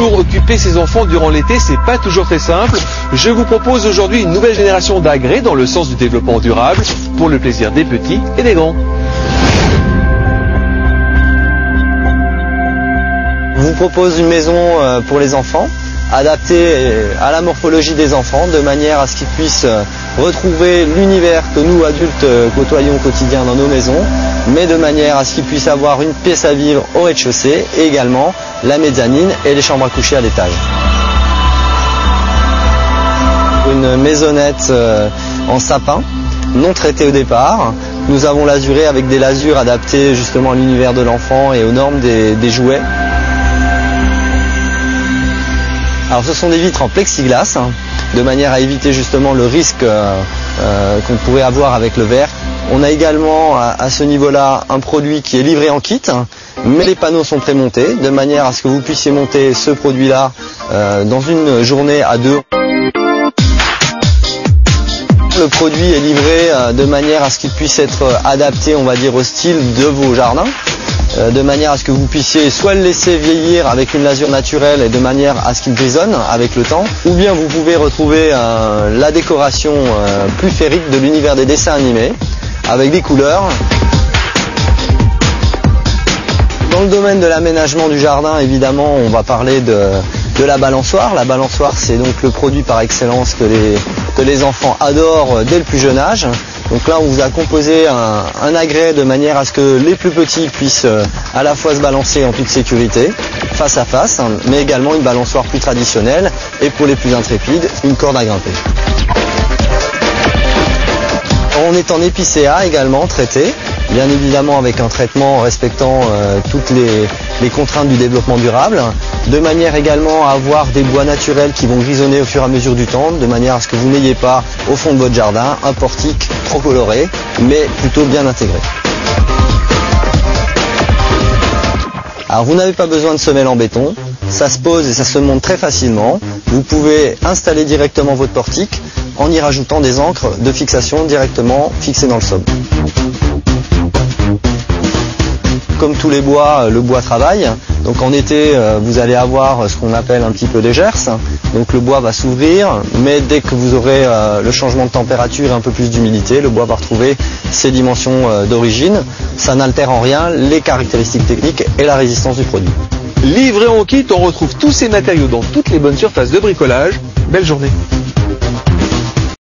toujours occuper ses enfants durant l'été, c'est pas toujours très simple. Je vous propose aujourd'hui une nouvelle génération d'agrès dans le sens du développement durable, pour le plaisir des petits et des grands. Je vous propose une maison pour les enfants, adaptée à la morphologie des enfants, de manière à ce qu'ils puissent retrouver l'univers que nous, adultes, côtoyons au quotidien dans nos maisons, mais de manière à ce qu'ils puissent avoir une pièce à vivre au rez-de-chaussée et également la mezzanine et les chambres à coucher à l'étage. Une maisonnette en sapin, non traitée au départ. Nous avons lasuré avec des lasures adaptées justement à l'univers de l'enfant et aux normes des jouets. Alors ce sont des vitres en plexiglas, de manière à éviter justement le risque qu'on pourrait avoir avec le verre. On a également à ce niveau-là un produit qui est livré en kit, mais les panneaux sont prémontés, de manière à ce que vous puissiez monter ce produit-là dans une journée à deux. Le produit est livré de manière à ce qu'il puisse être adapté, on va dire, au style de vos jardins. De manière à ce que vous puissiez soit le laisser vieillir avec une lasure naturelle et de manière à ce qu'il grisonne avec le temps, ou bien vous pouvez retrouver la décoration plus féerique de l'univers des dessins animés, avec des couleurs. Dans le domaine de l'aménagement du jardin, évidemment, on va parler de la balançoire. La balançoire, c'est donc le produit par excellence que les enfants adorent dès le plus jeune âge. Donc là, on vous a composé un agrès de manière à ce que les plus petits puissent à la fois se balancer en toute sécurité, face à face, mais également une balançoire plus traditionnelle et pour les plus intrépides, une corde à grimper. On est en épicéa également traité, bien évidemment avec un traitement respectant toutes les contraintes du développement durable, de manière également à avoir des bois naturels qui vont grisonner au fur et à mesure du temps, de manière à ce que vous n'ayez pas au fond de votre jardin un portique trop coloré, mais plutôt bien intégré. Alors vous n'avez pas besoin de semelle en béton, ça se pose et ça se monte très facilement. Vous pouvez installer directement votre portique en y rajoutant des ancres de fixation directement fixées dans le sol. Comme tous les bois, le bois travaille. Donc en été, vous allez avoir ce qu'on appelle un petit peu de gerce. Donc le bois va s'ouvrir, mais dès que vous aurez le changement de température et un peu plus d'humidité, le bois va retrouver ses dimensions d'origine. Ça n'altère en rien les caractéristiques techniques et la résistance du produit. Livré en kit, on retrouve tous ces matériaux dans toutes les bonnes surfaces de bricolage. Belle journée.